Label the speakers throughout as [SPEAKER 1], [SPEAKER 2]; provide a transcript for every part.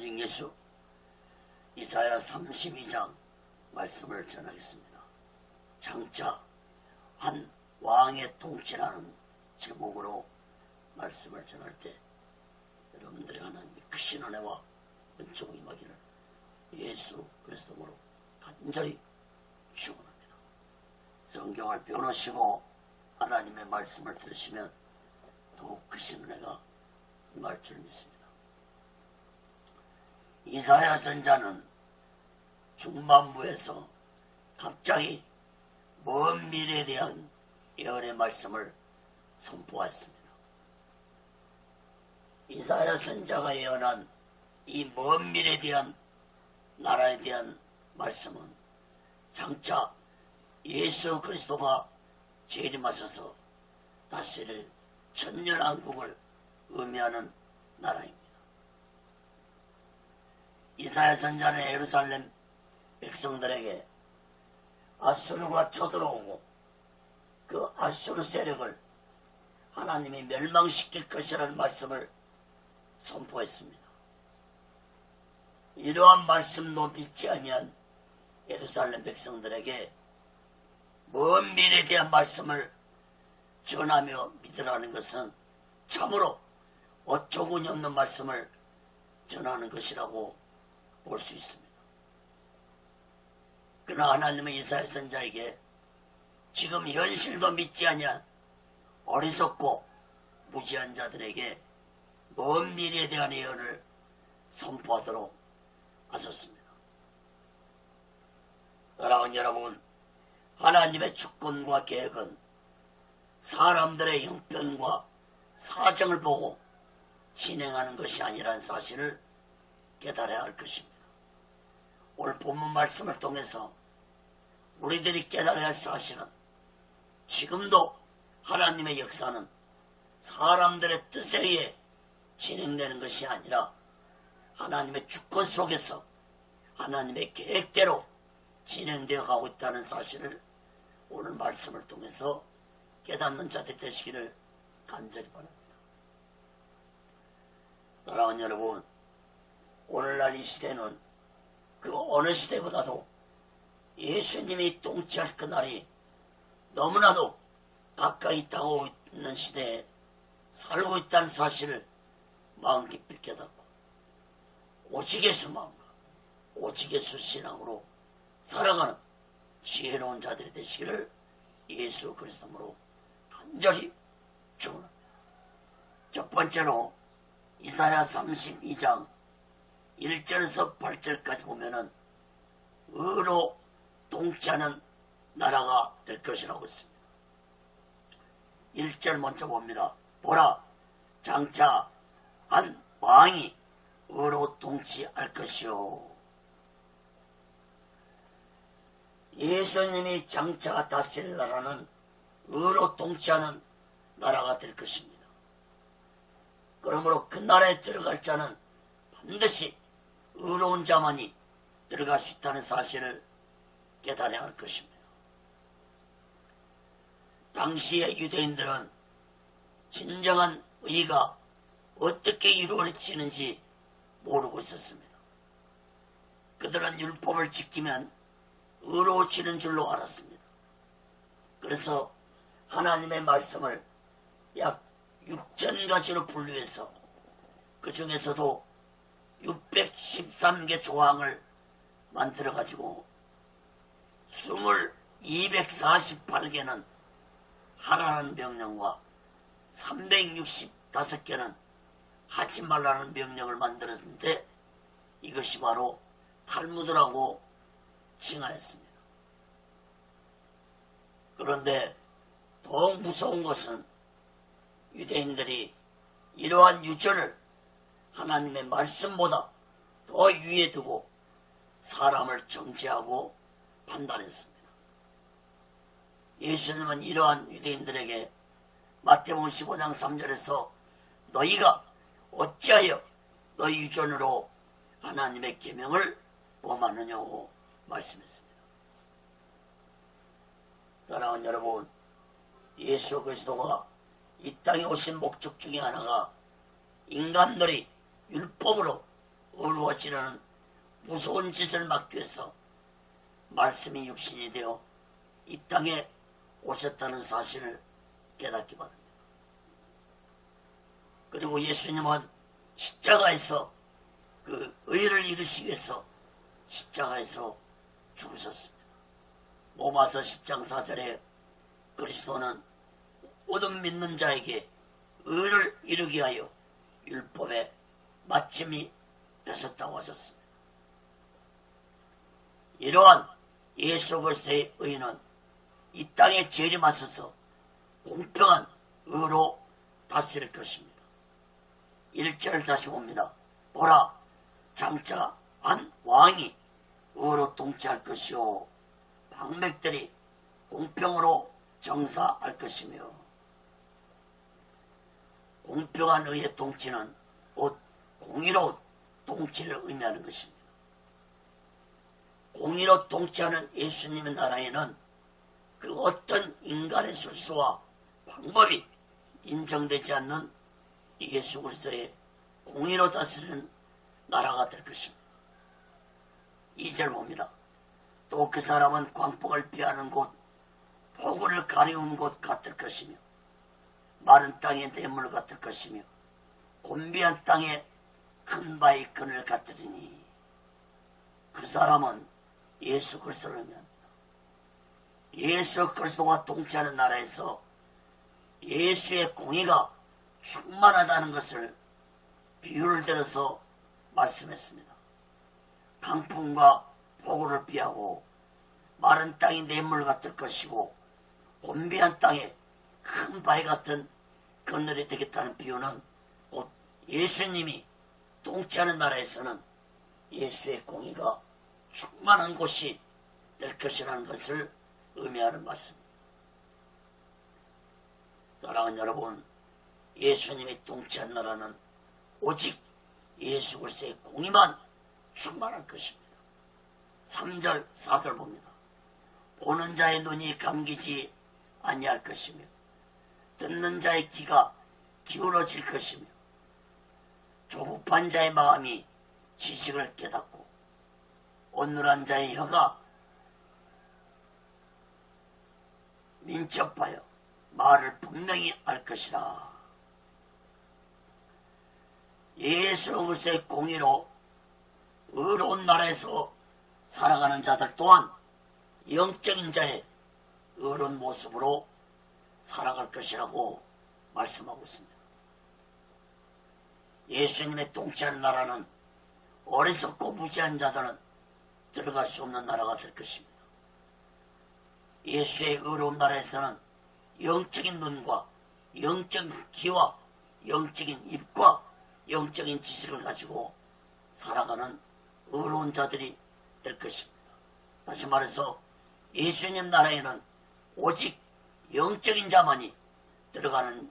[SPEAKER 1] 살아계신 예수, 이사야 32장 말씀을 전하겠습니다. 장차 한 왕의 통치라는 제목으로 말씀을 전할 때 여러분들의 하나님의 크신 은혜와 은총이 임하기를 예수 그리스도로 간절히 축원합니다. 성경을 펴놓으시고 하나님의 말씀을 들으시면 더욱 크신 은혜가 임할 줄 믿습니다. 이사야 선자는 중반부에서 갑자기 먼 미래에 대한 예언의 말씀을 선포하였습니다. 이사야 선자가 예언한 이 먼 미래에 대한 나라에 대한 말씀은 장차 예수 그리스도가 재림하셔서 다스릴 천년왕국을 의미하는 나라입니다. 이사야 선자는 예루살렘 백성들에게 아수르가 쳐들어오고 그 아수르 세력을 하나님이 멸망시킬 것이라는 말씀을 선포했습니다. 이러한 말씀도 믿지 아니한 예루살렘 백성들에게 먼 미래에 대한 말씀을 전하며 믿으라는 것은 참으로 어처구니 없는 말씀을 전하는 것이라고 볼 수 있습니다. 그러나 하나님은 이사야 선자에게 지금 현실도 믿지 아니한 어리석고 무지한 자들에게 먼 미래에 대한 예언을 선포하도록 하셨습니다. 사랑하는 여러분, 하나님의 주권과 계획은 사람들의 형편과 사정을 보고 진행하는 것이 아니라는 사실을 깨달아야 할 것입니다. 오늘 본문 말씀을 통해서 우리들이 깨달아야 할 사실은 지금도 하나님의 역사는 사람들의 뜻에 의해 진행되는 것이 아니라 하나님의 주권 속에서 하나님의 계획대로 진행되어 가고 있다는 사실을 오늘 말씀을 통해서 깨닫는 자들 되시기를 간절히 바랍니다. 사랑하는 여러분, 오늘날 이 시대는 그 어느 시대보다도 예수님이 통치할 그날이 너무나도 가까이 있다고 있는 시대에 살고 있다는 사실을 마음 깊이 깨닫고 오직 예수 마음과 오직 예수 신앙으로 살아가는 지혜로운 자들이 되시기를 예수 그리스도로 간절히 축원합니다. 첫 번째로 이사야 32장 1절에서 8절까지 보면은 의로 통치하는 나라가 될 것이라고 했습니다. 1절 먼저 봅니다. 보라, 장차 한 왕이 의로 통치할 것이요. 예수님이 장차 다스릴 나라는 의로 통치하는 나라가 될 것입니다. 그러므로 그 나라에 들어갈 자는 반드시 의로운 자만이 들어갈 수 있다는 사실을 깨달아야 할 것입니다. 당시의 유대인들은 진정한 의가 어떻게 이루어지는지 모르고 있었습니다. 그들은 율법을 지키면 의로워지는 줄로 알았습니다. 그래서 하나님의 말씀을 약 6,000가지로 분류해서 그 중에서도 613개 조항을 만들어가지고 248개는 하라는 명령과 365개는 하지 말라는 명령을 만들었는데 이것이 바로 탈무드라고 칭하였습니다. 그런데 더욱 무서운 것은 유대인들이 이러한 유전을 하나님의 말씀보다 더 위에 두고 사람을 정죄하고 판단했습니다. 예수님은 이러한 유대인들에게 마태복음 15장 3절에서 너희가 어찌하여 너희 유전으로 하나님의 계명을 범하느냐고 말씀했습니다. 사랑하는 여러분, 예수 그리스도가 이 땅에 오신 목적 중에 하나가 인간들이 율법으로 어려워지려는 무서운 짓을 막기 위해서 말씀이 육신이 되어 이 땅에 오셨다는 사실을 깨닫기 바랍니다. 그리고 예수님은 십자가에서 그 의를 이루시기 위해서 십자가에서 죽으셨습니다. 로마서 10장 4절에 그리스도는 모든 믿는 자에게 의를 이루게 하여 율법의 마침이 되셨다고 하셨습니다. 이러한 예수 그리스도의 의는 이 땅에 재림하셔서 공평한 의로 다스릴 것입니다. 1절 다시 봅니다. 보라, 장차 한 왕이 의로 통치할 것이요 방백들이 공평으로 정사할 것이며, 공평한 의의 통치는 곧 공의로운 통치를 의미하는 것입니다. 공의로 통치하는 예수님의 나라에는 그 어떤 인간의 술수와 방법이 인정되지 않는 예수 그리스도의 공의로 다스리는 나라가 될 것입니다. 2절 봅니다. 또 그 사람은 광풍을 피하는 곳, 폭우를 가리운 곳 같을 것이며, 마른 땅의 냇물 같을 것이며, 곤비한 땅에 큰 바위 끈을 같으리니, 그 사람은 예수 그리스도를 의미합니다. 예수 그리스도가 통치하는 나라에서 예수의 공의가 충만하다는 것을 비유를 들어서 말씀했습니다. 강풍과 폭우를 피하고 마른 땅이 냇물 같을 것이고 곤비한 땅에 큰 바위 같은 그늘이 되겠다는 비유는 곧 예수님이 통치하는 나라에서는 예수의 공의가 충만한 곳이 될 것이라는 것을 의미하는 말씀입니다. 사랑하는 여러분, 예수님이 통치한 나라는 오직 예수 그리스도의 공의만 충만할 것입니다. 3절 4절 봅니다. 보는 자의 눈이 감기지 아니할 것이며 듣는 자의 귀가 기울어질 것이며 조급한 자의 마음이 지식을 깨닫고 온유한 자의 혀가 민첩하여 말을 분명히 할 것이라. 예수 그리스도의 공의로 의로운 나라에서 살아가는 자들 또한 영적인 자의 의로운 모습으로 살아갈 것이라고 말씀하고 있습니다. 예수님의 통치하는 나라는 어리석고 무지한 자들은 들어갈 수 없는 나라가 될 것입니다. 예수의 의로운 나라에서는 영적인 눈과 영적인 귀와 영적인 입과 영적인 지식을 가지고 살아가는 의로운 자들이 될 것입니다. 다시 말해서 예수님 나라에는 오직 영적인 자만이 들어가는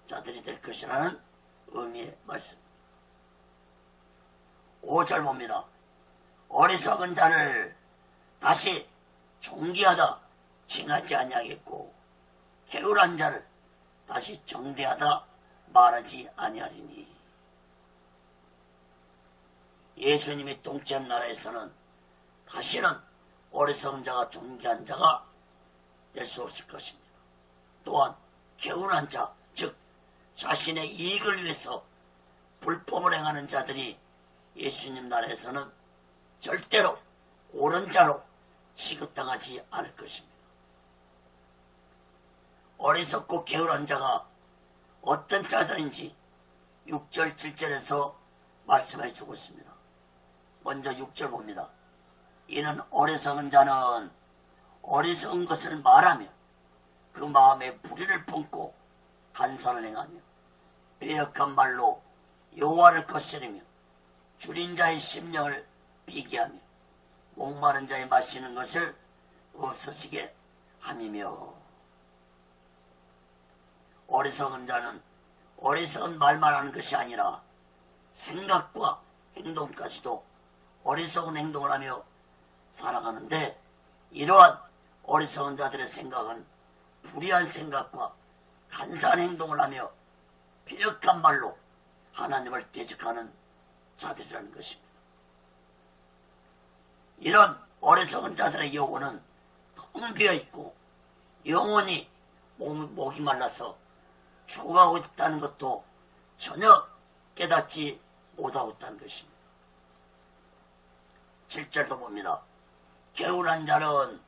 [SPEAKER 1] 자들이 될 것이라는 의미의 말씀입니다. 5절 봅니다. 어리석은 자를 다시 존귀하다 칭하지 아니하겠고 게으른 자를 다시 정대하다 말하지 아니하리니. 예수님이 통치한 나라에서는 다시는 어리석은 자가 존귀한 자가 될 수 없을 것입니다. 또한 게으른 자, 즉 자신의 이익을 위해서 불법을 행하는 자들이 예수님 나라에서는 절대로 옳은 자로 취급당하지 않을 것입니다. 어리석고 게으른 자가 어떤 자들인지 6절 7절에서 말씀해 주고 있습니다. 먼저 6절 봅니다. 이는 어리석은 자는 어리석은 것을 말하며 그 마음에 불의를 품고 간선을 행하며 배역한 말로 여호와를 거스르며 줄인 자의 심령을 비기하며 목마른 자의 마시는 것을 없어지게 함이며. 어리석은 자는 어리석은 말만 하는 것이 아니라 생각과 행동까지도 어리석은 행동을 하며 살아가는데, 이러한 어리석은 자들의 생각은 불의한 생각과 간사한 행동을 하며 폐역한 말로 하나님을 대적하는 자들이라는 것입니다. 이런 어리석은 자들의 영혼은 텅 비어있고 영원히 목이 말라서 죽어가고 있다는 것도 전혀 깨닫지 못하고 있다는 것입니다. 7절도 봅니다. 개운한 자는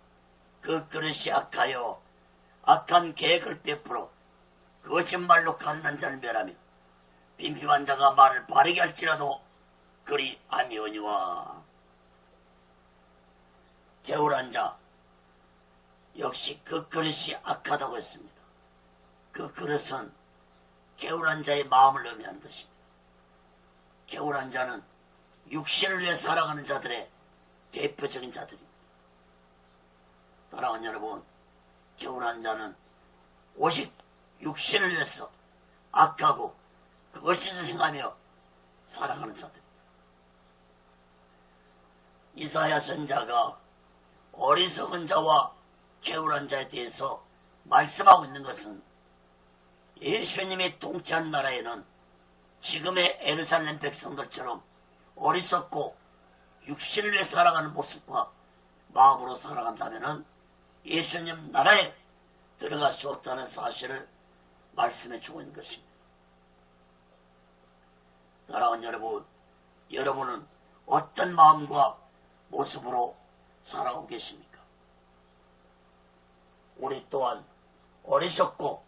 [SPEAKER 1] 그 그릇이 악하여 악한 계획을 베풀어 그것이 말로 가난한 자를 멸하며 빈핍한 자가 말을 바르게 할지라도 그리 아미오니와. 개운한 자 역시 그 그릇이 악하다고 했습니다. 그 그릇은 개운한 자의 마음을 의미하는 것입니다. 개운한 자는 육신을 위해 살아가는 자들의 대표적인 자들입니다. 사랑하는 여러분, 개운한 자는 오직 육신을 위해서 악하고 그것을 행하며 살아가는 자들입니다. 이사야 선지자가 어리석은 자와 개운한 자에 대해서 말씀하고 있는 것은 예수님이 통치하는 나라에는 지금의 예루살렘 백성들처럼 어리석고 육신을 위해 살아가는 모습과 마음으로 살아간다면 예수님 나라에 들어갈 수 없다는 사실을 말씀해 주고 있는 것입니다. 사랑하는 여러분, 여러분은 어떤 마음과 모습으로 살아오고 계십니까? 우리 또한 어리석고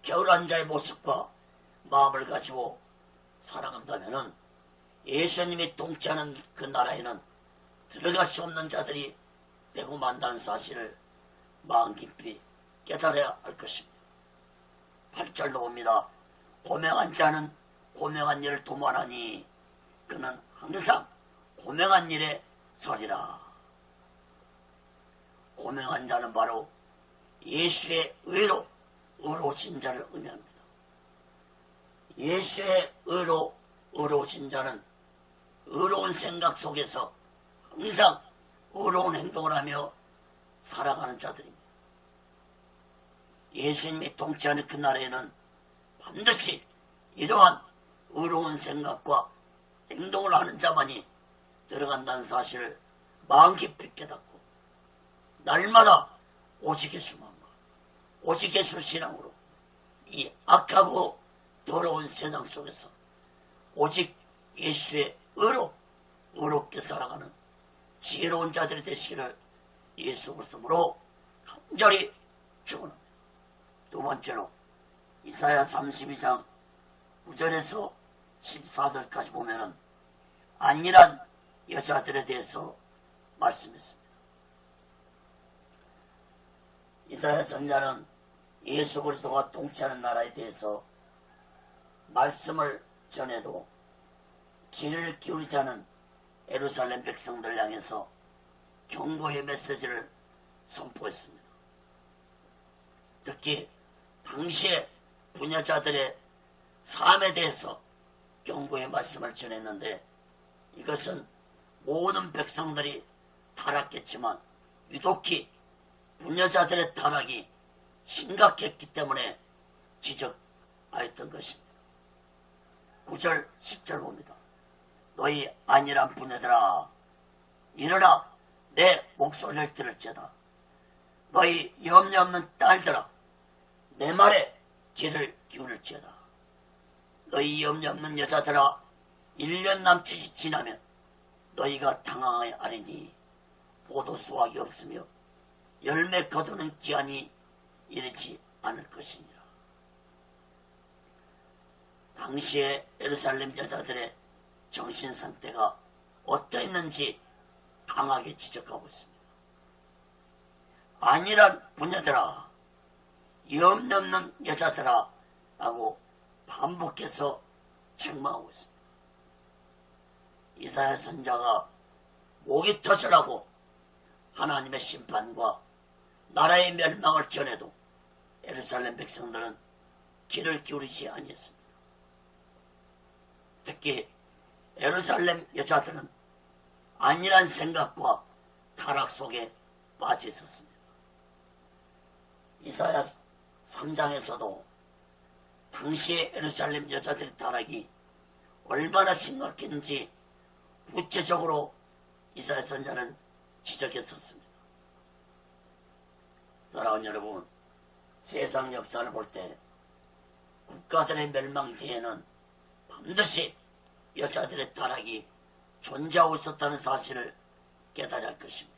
[SPEAKER 1] 게으른 자의 모습과 마음을 가지고 살아간다면 예수님이 통치하는 그 나라에는 들어갈 수 없는 자들이 되고 만다는 사실을 마음 깊이 깨달아야 할 것입니다. 8절로 봅니다. 고명한 자는 고명한 일을 도모하니 그는 항상 고명한 일에 서리라. 고명한 자는 바로 예수의 의로 의로우신 자를 의미합니다. 예수의 의로 의로우신 자는 의로운 생각 속에서 항상 의로운 행동을 하며 살아가는 자들입니다. 예수님이 통치하는 그 나라에는 반드시 이러한 의로운 생각과 행동을 하는 자만이 들어간다는 사실을 마음 깊이 깨닫고 날마다 오직 예수만과 오직 예수 신앙으로 이 악하고 더러운 세상 속에서 오직 예수의 의롭게 살아가는 지혜로운 자들이 되시기를 예수 그리스도로 간절히 축원합니다. 두 번째로 이사야 32장 9절에서 14절까지 보면은 안일한 여자들에 대해서 말씀했습니다. 이사야 선지자는 예수 그리스도가 통치하는 나라에 대해서 말씀을 전해도 귀를 기울이지 않은 예루살렘 백성들 향해서 경고의 메시지를 선포했습니다. 특히 당시의 부녀자들의 삶에 대해서 경고의 말씀을 전했는데 이것은 모든 백성들이 타락했지만 유독히 부녀자들의 타락이 심각했기 때문에 지적하였던 것입니다. 9절 10절 봅니다. 너희 안일한 부녀들아 일어나 내 목소리를 들을지어다. 너희 염려 없는 딸들아 내 말에 귀를 기울일지어다. 너희 염려 없는 여자들아 1년 남짓이 지나면 너희가 당황하여 아니니 포도 수확이 없으며 열매 거두는 기한이 이르지 않을 것이니라. 당시의 예루살렘 여자들의 정신 상태가 어떠했는지 강하게 지적하고 있습니다. 안일한 부녀들아 염려 없는 여자들아 라고 반복해서 책망하고 있습니다. 이사야 선지자가 목이 터져라고 하나님의 심판과 나라의 멸망을 전해도 예루살렘 백성들은 귀를 기울이지 아니했습니다. 특히 예루살렘 여자들은 안일한 생각과 타락 속에 빠져 있었습니다. 이사야 3장에서도 당시의 예루살렘 여자들의 타락이 얼마나 심각했는지 구체적으로 이사야 선지자는 지적했었습니다. 사랑하는 여러분, 세상 역사를 볼 때 국가들의 멸망 뒤에는 반드시 여자들의 타락이 존재하고 있었다는 사실을 깨달아야 할 것입니다.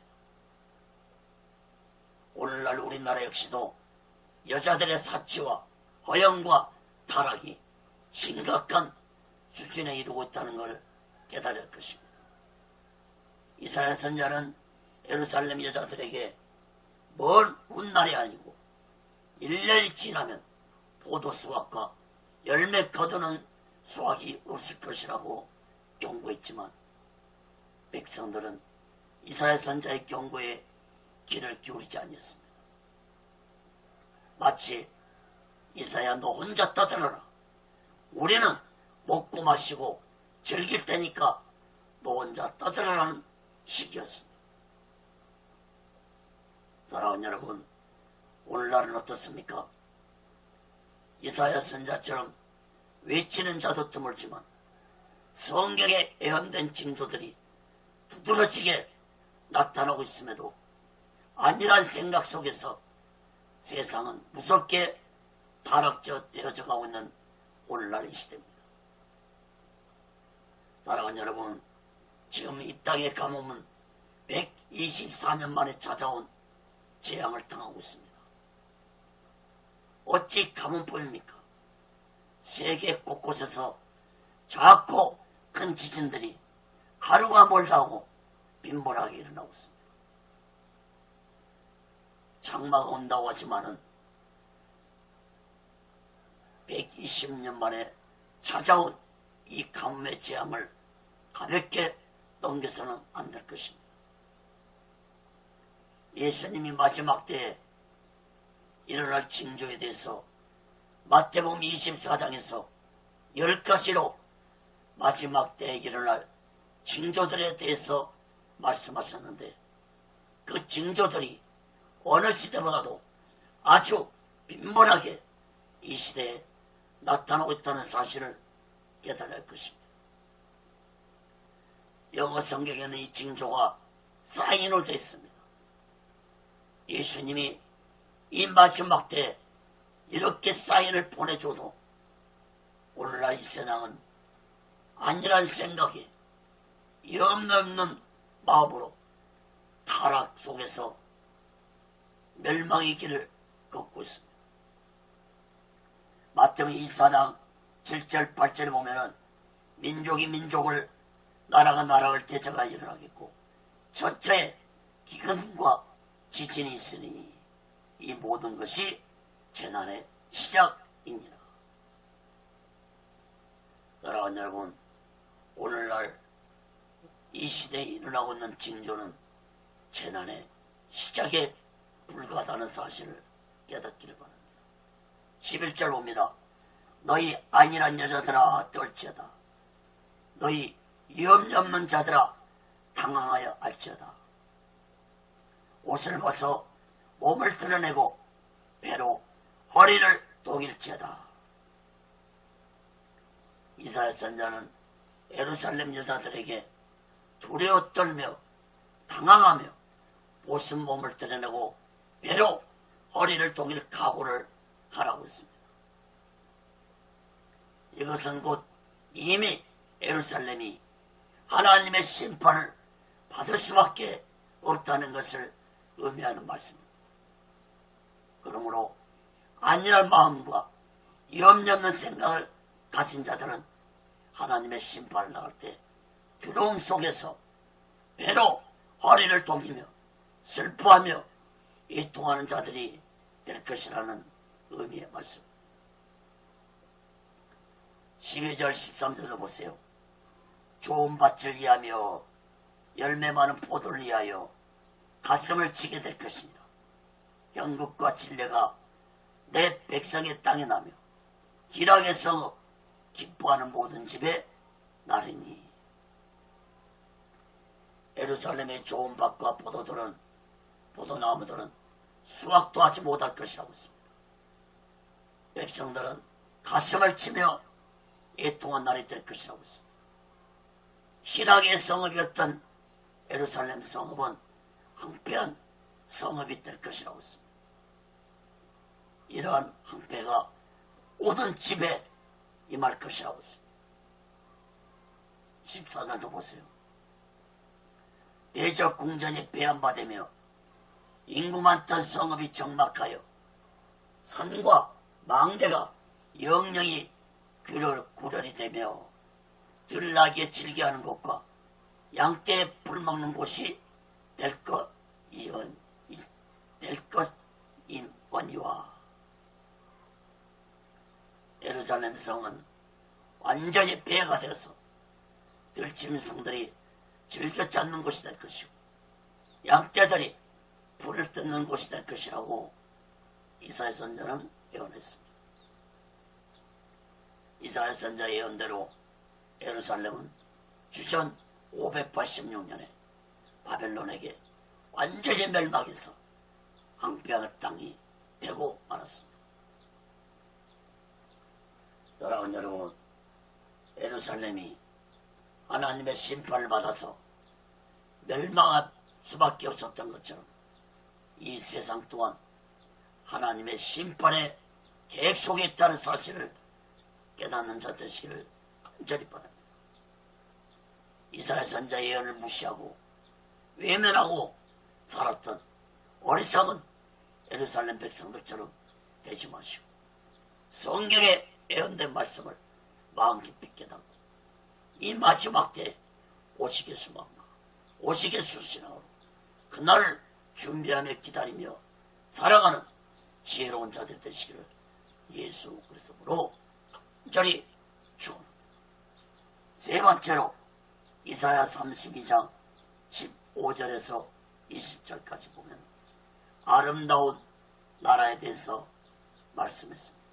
[SPEAKER 1] 오늘날 우리나라 역시도 여자들의 사치와 허영과 타락이 심각한 수준에 이르고 있다는 걸 깨달아야 할 것입니다. 이사야 선지자는 예루살렘 여자들에게 먼 훗날이 아니고 1년이 지나면 포도 수확과 열매 거두는 수확이 없을 것이라고 경고했지만 백성들은 이사야 선지자의 경고에 귀를 기울이지 않았습니다. 마치 이사야 너 혼자 떠들어라. 우리는 먹고 마시고 즐길 테니까 너 혼자 떠들어라는 식이었습니다. 사랑하는 여러분, 오늘날은 어떻습니까? 이사야 선지자처럼 외치는 자도 드물지만 성경에 예언된 징조들이 두드러지게 나타나고 있음에도 아니란 생각 속에서 세상은 무섭게 타락되어져 가고 있는 오늘날 이 시대입니다. 사랑하는 여러분, 지금 이 땅의 가뭄은 124년 만에 찾아온 재앙을 당하고 있습니다. 어찌 가뭄뿐입니까? 세계 곳곳에서 작고 큰 지진들이 하루가 멀다 하고 빈번하게 일어나고 있습니다. 장마가 온다고 하지만은 120년 만에 찾아온 이 가뭄의 재앙을 가볍게 넘겨서는 안 될 것입니다. 예수님이 마지막 때에 일어날 징조에 대해서 마태복음 24장에서 10가지로 마지막 때에 일어날 징조들에 대해서 말씀하셨는데 그 징조들이 어느 시대보다도 아주 빈번하게 이 시대에 나타나고 있다는 사실을 깨달아야 할 것입니다. 영어 성경에는 이 징조가 사인으로 되어 있습니다. 예수님이 이 마지막 때에 이렇게 사인을 보내줘도 오늘날 이 세상은 아니란 생각에 염려없는 마음으로 타락 속에서 멸망의 길을 걷고 있습니다. 마태복음 24장 7절 8절에 보면은 민족이 민족을 나라가 나라를 대적하여 일어나겠고 저처에 기근과 지진이 있으니 이 모든 것이 재난의 시작이니라. 사랑하는 여러분, 오늘날 이 시대에 일어나고 있는 징조는 재난의 시작에 불과하다는 사실을 깨닫기를 바랍니다. 11절 봅니다. 너희 안일한 여자들아 떨지어다. 너희 염려 없는 자들아 당황하여 알지어다. 옷을 벗어 몸을 드러내고 배로 허리를 독일지어다. 이사야 선지자는 예루살렘 여자들에게 두려워 떨며 당황하며 옷은 몸을 드러내고 배로 허리를 독일 각오를 하라고 했습니다. 이것은 곧 이미 예루살렘이 하나님의 심판을 받을 수밖에 없다는 것을 의미하는 말씀입니다. 그러므로 안일한 마음과 염려 없는 생각을 가진 자들은 하나님의 심판을 나갈 때 두려움 속에서 배로 허리를 독이며 슬퍼하며 애통하는 자들이 될 것이라는 의미의 말씀. 12절 13절도 보세요. 좋은 밭을 위하며 열매 많은 포도를 위하여 가슴을 치게 될 것이니라. 형국과 진례가 내 백성의 땅에 나며 기락에서 기뻐하는 모든 집에 나리니. 예루살렘의 좋은 밭과 포도나무들은 수확도 하지 못할 것이라고 했습니다. 백성들은 가슴을 치며 애통한 날이 될 것이라고 했습니다. 희락의 성읍이었던 예루살렘 성읍은 황폐한 성읍이 될 것이라고 했습니다. 이러한 황폐가 모든 집에 임할 것이라고 했습니다. 14절도 보세요. 대적 궁전이 배한바되며 인구 많던 성읍이 적막하여 산과 망대가 영영이 구렬이 되며 들나귀에 즐겨하는 곳과 양떼에 불 먹는 곳이 될 것이거니와. 예루살렘 성은 완전히 폐가 되어서 들짐승들이 즐겨 찾는 곳이 될 것이고 양떼들이 불을 뜯는 곳이 될 것이라고 이사야 선지자는 예언했습니다. 이사야 선지자 예언대로 예루살렘은 주전 586년에 바벨론에게 완전히 멸망해서 황폐한 땅이 되고 말았습니다. 사랑하는 여러분, 예루살렘이 하나님의 심판을 받아서 멸망할 수밖에 없었던 것처럼 이 세상 또한 하나님의 심판의 계획 속에 있다는 사실을 깨닫는 자 되시기를 간절히 바랍니다. 이사야 선지자 예언을 무시하고 외면하고 살았던 어리석은 예루살렘 백성들처럼 되지 마시고 성경에 예언된 말씀을 마음 깊이 깨닫고 이 마지막 때에 오시겠수 막나 오시겠수 신앙으로 그날을 준비하며 기다리며 살아가는 지혜로운 자들 되시기를 예수 그리스도로 간절히 축원합니다. 세 번째로 이사야 32장 15절에서 20절까지 보면 아름다운 나라에 대해서 말씀했습니다.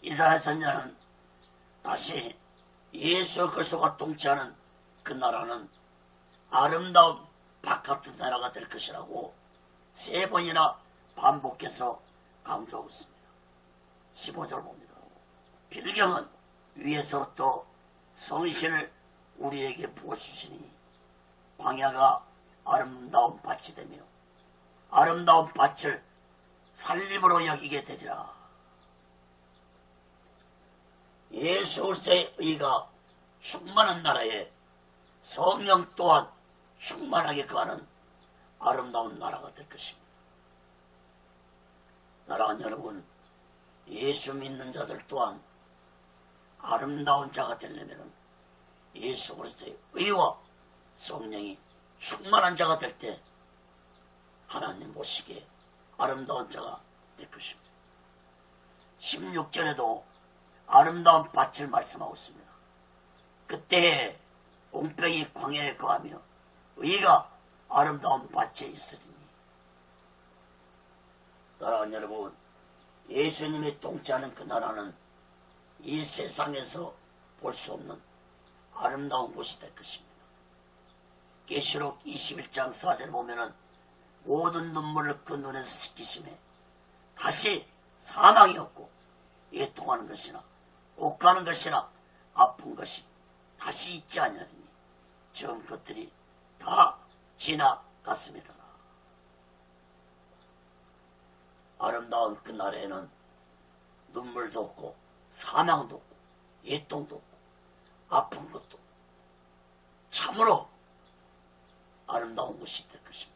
[SPEAKER 1] 이사야 선지자는 다시 예수 그리스도가 통치하는 그 나라는 아름다운 바깥의 나라가 될 것이라고 세 번이나 반복해서 강조하고 있습니다. 15절 봅니다. 빌경은 위에서부터 성신을 우리에게 부어주시니 광야가 아름다운 밭이 되며 아름다운 밭을 살림으로 여기게 되리라. 예수 그리스도의 의가 충만한 나라에 성령 또한 충만하게 거하는 아름다운 나라가 될 것입니다. 사랑하는 여러분, 예수 믿는 자들 또한 아름다운 자가 되려면 예수 그리스도의 의와 성령이 충만한 자가 될 때 하나님 보시기에 아름다운 자가 될 것입니다. 16절에도 아름다운 밭을 말씀하고 있습니다. 그때에 공평이 광야에 거하며 의가 아름다운 밭에 있으리니. 사랑하는 여러분, 예수님이 통치하는 그 나라는 이 세상에서 볼 수 없는 아름다운 곳이 될 것입니다. 계시록 21장 4절 보면은 모든 눈물을 그 눈에서 씻기심에 다시 사망이 없고 애통하는 것이나 곡하는 것이나 아픈 것이 다시 있지 아니하리니 처음 것들이 다 지나갔음이라. 아름다운 그 나라에는 눈물도 없고 사망도 없고 애통도 없고 아픈 것도 없고 참으로 아름다운 곳이 될 것입니다.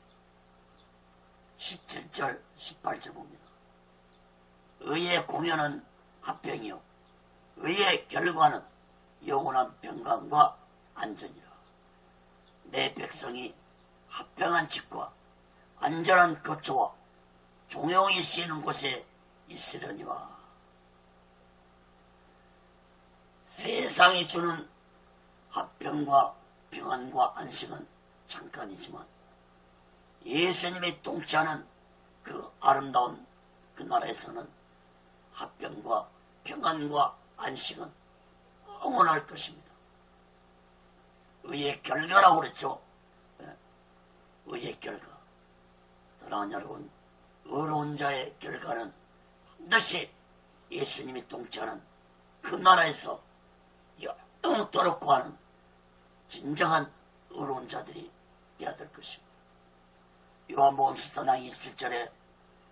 [SPEAKER 1] 17절 18절 봅니다. 의의 공연은 합평이요 의의 결과는 영원한 평강과 안전이라. 내 백성이 합평한 집과 안전한 거처와 종용이 쉬는 곳에 있으려니와. 세상이 주는 합평과 평안과 안식은 잠깐이지만 예수님이 통치하는 그 아름다운 그 나라에서는 합평과 평안과 안식은 영원할 것입니다. 의의 결과라고 그랬죠. 의의 결과. 사랑하는 여러분, 의로운 자의 결과는 반드시 예수님이 통치하는 그 나라에서 영토록 구하는 진정한 의로운 자들이 되어야 될 것입니다. 요한복음 14장 27절에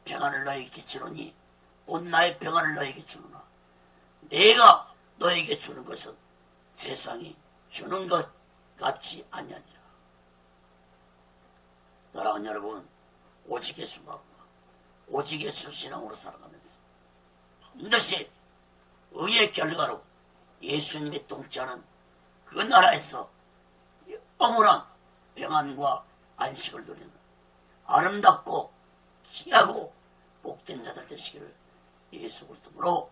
[SPEAKER 1] 평안을 너에게 끼치노니 곧 나의 평안을 너에게 주노라. 내가 너에게 주는 것은 세상이 주는 것 같지 아니하니라. 사랑하는 여러분, 오직 예수가 오직 예수 신앙으로 살아가면서 반드시 의의 결과로 예수님이 통치하는 그 나라에서 영원한 평안과 안식을 누리는 아름답고 귀하고 복된 자들 되시기를 예수 그리스도로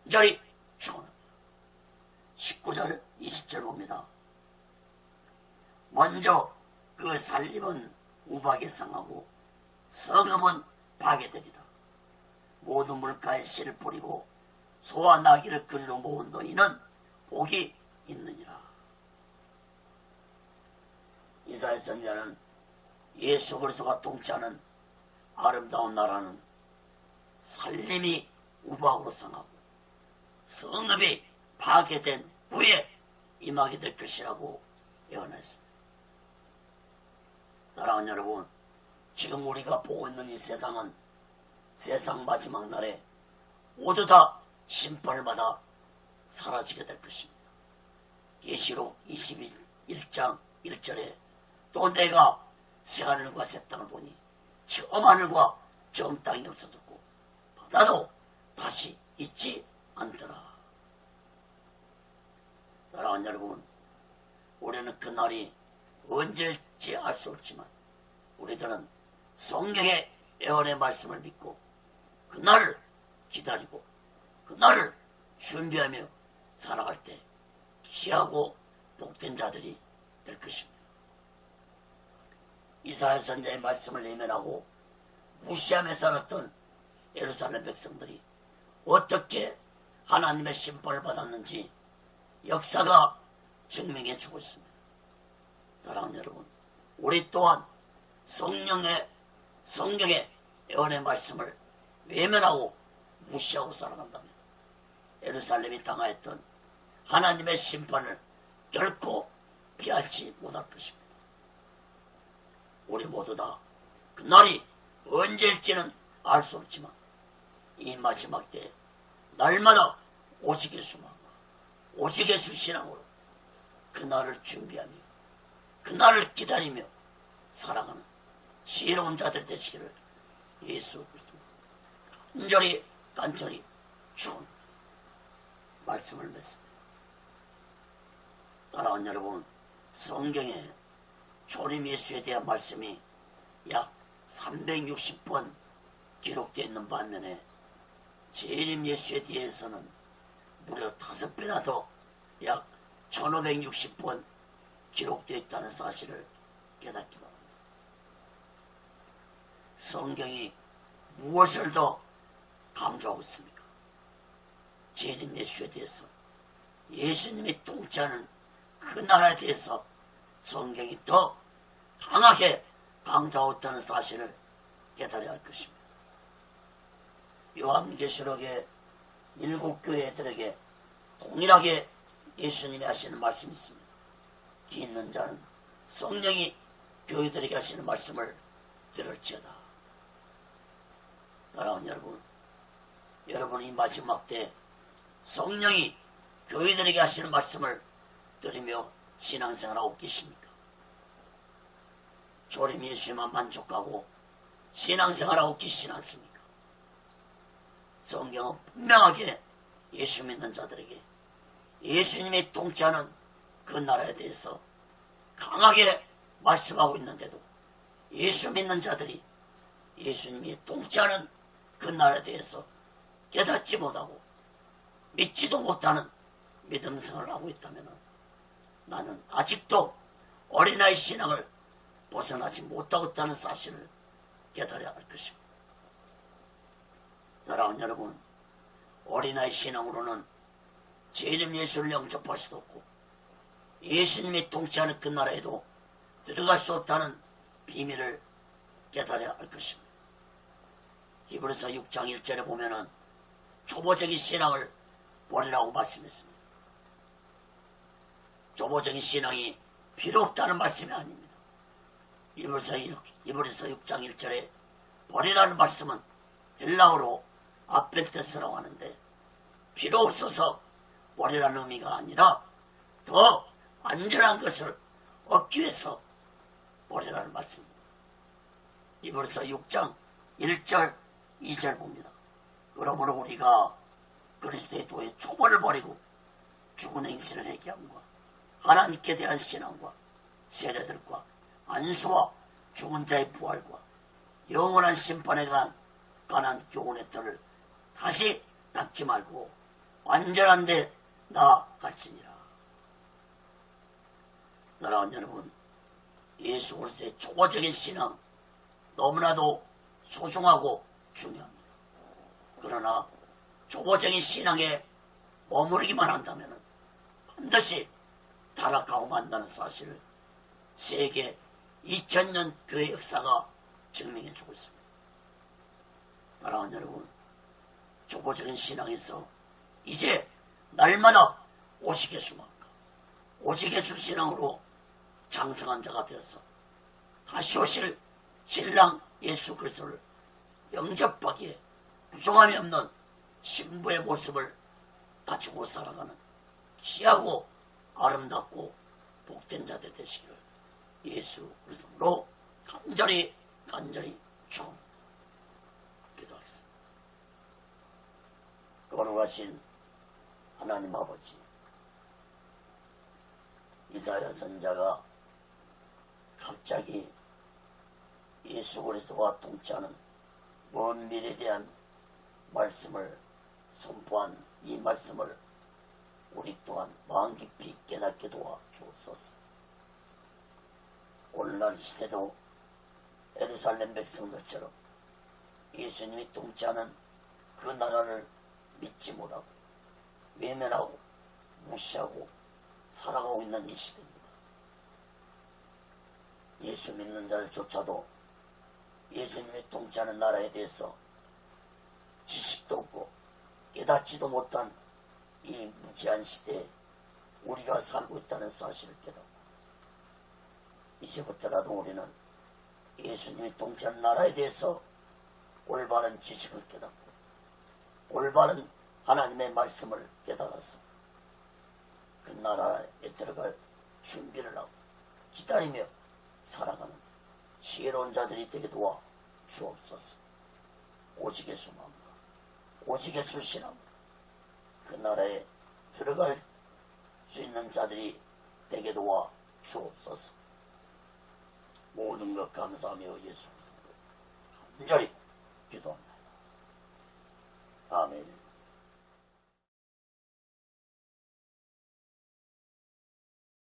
[SPEAKER 1] 간절히 축원합니다. 19절 20절 봅니다. 먼저 그 살림은 우박에 상하고 성읍은 파괴되리라. 모든 물가에 씨를 뿌리고 소와 나귀를 그리로 모은 너희는 복이 있느니라. 이사야 선지자는 예수 그리스도가 통치하는 아름다운 나라는 살림이 우박으로 상하고 성읍이 파괴된 후에 임하게 될 것이라고 예언했습니다. 사랑하는 여러분, 지금 우리가 보고 있는 이 세상은 세상 마지막 날에 모두 다 심판을 받아 사라지게 될 것입니다. 계시록 21장 1절에 또 내가 새하늘과 새 땅을 보니 처음 하늘과 처음 땅이 없어졌고 바다도 다시 있지 않더라. 사랑하는 여러분, 우리는 그날이 언제일지 알 수 없지만 우리들은 성경의 예언의 말씀을 믿고 그날을 기다리고 그날을 준비하며 살아갈 때 귀하고 복된 자들이 될 것입니다. 이사야 선지자의 말씀을 외면하고 무시하며 살았던 예루살렘 백성들이 어떻게 하나님의 심판을 받았는지 역사가 증명해 주고 있습니다. 사랑하는 여러분, 우리 또한 성경의 예언의 말씀을 외면하고 무시하고 살아간다면 예루살렘이 당하였던 하나님의 심판을 결코 피하지 못할 것입니다. 우리 모두 다 그날이 언제일지는 알 수 없지만 이 마지막 때 날마다 오직 예수만 오직 예수 신앙으로 그날을 준비하며 그날을 기다리며 살아가는 지혜로운 자들 되시기를 예수 그리스도 간절히 좋은 말씀을 맺습니다. 사랑하는 여러분, 성경에 초림 예수에 대한 말씀이 약 360번 기록되어 있는 반면에 재림 예수에 대해서는 무려 5배나 더 약 1560번 기록되어 있다는 사실을 깨닫기 바랍니다. 성경이 무엇을 더 강조하고 있습니까? 재림 예수에 대해서, 예수님이 통치하는 그 나라에 대해서 성경이 더 강하게 강조하고 있다는 사실을 깨달아야 할 것입니다. 요한계시록의 7교회들에게 동일하게 예수님이 하시는 말씀이 있습니다. 귀 있는 자는 성령이 교회들에게 하시는 말씀을 들을지어다. 사랑하는 여러분, 이 마지막 때 성령이 교회들에게 하시는 말씀을 들으며 신앙생활하고 계십니까? 조림 예수에만 만족하고 신앙생활하고 계시지 않습니까? 성경은 분명하게 예수 믿는 자들에게 예수님이 통치하는 그 나라에 대해서 강하게 말씀하고 있는데도 예수 믿는 자들이 예수님이 통치하는 그 나라에 대해서 깨닫지 못하고 믿지도 못하는 믿음 생활을 하고 있다면 나는 아직도 어린아이 신앙을 벗어나지 못하고 있다는 사실을 깨달아야 할 것입니다. 사랑하는 여러분, 어린아이 신앙으로는 재림 예수를 영접할 수도 없고 예수님이 통치하는 그 나라에도 들어갈 수 없다는 비밀을 깨달아야 할 것입니다. 히브리서 6장 1절에 보면은 초보적인 신앙을 버리라고 말씀했습니다. 조보적인 신앙이 필요 없다는 말씀이 아닙니다. 이브리서 6장 1절에 버리라는 말씀은 헬라어로 아펜테스라고 하는데 필요 없어서 버리라는 의미가 아니라 더 안전한 것을 얻기 위해서 버리라는 말씀입니다. 이브리서 6장 1절 2절 봅니다. 그러므로 우리가 그리스도의 도의 초보를 버리고 죽은 행실을 회개함과 하나님께 대한 신앙과 세례들과 안수와 죽은 자의 부활과 영원한 심판에 관한 교훈의 뜰을 다시 닦지 말고 완전한 데 나아갈지니라. 사랑하는 여러분, 예수 그리스도의 초보적인 신앙 너무나도 소중하고 중요합니다. 그러나 초보적인 신앙에 머무르기만 한다면 반드시 타락하고 만다는 사실을 세계 2000년 교회 역사가 증명해 주고 있습니다. 사랑하는 여러분, 초보적인 신앙에서 이제 날마다 오시게수만가 오시게수 신앙으로 장성한 자가 되어서 다시 오실 신랑 예수 그리스도를 영접하기에 부족함이 없는 신부의 모습을 갖추고 살아가는 귀하고 아름답고 복된 자들 되시기를 예수 그리스도로 간절히 좀 기도하겠습니다. 거룩하신 하나님 아버지, 이사야 선자가 갑자기 예수 그리스도와 동치하는 먼 미래에 대한 말씀을 선포한 이 말씀을 우리 또한 마음 깊이 깨닫게 도와 주옵소서. 오늘날 시대도 예루살렘 백성들처럼 예수님이 통치하는 그 나라를 믿지 못하고 외면하고 무시하고 살아가고 있는 이 시대입니다. 예수 믿는 자들조차도 예수님이 통치하는 나라에 대해서 지식도 없고 깨닫지도 못한 이 무지한 시대에 우리가 살고 있다는 사실을 깨닫고 이제부터라도 우리는 예수님이 통치하는 나라에 대해서 올바른 지식을 깨닫고 올바른 하나님의 말씀을 깨달아서 그 나라에 들어갈 준비를 하고 기다리며 살아가는 지혜로운 자들이 되게 도와 주옵소서. 오직 예수 마음과 오직 예수 신앙 그 나라에 들어갈 수 있는 자들이 되게 도와 주옵소서. 모든 것 감사하며 예수 그리스도로 간절히 기도합니다. 아멘.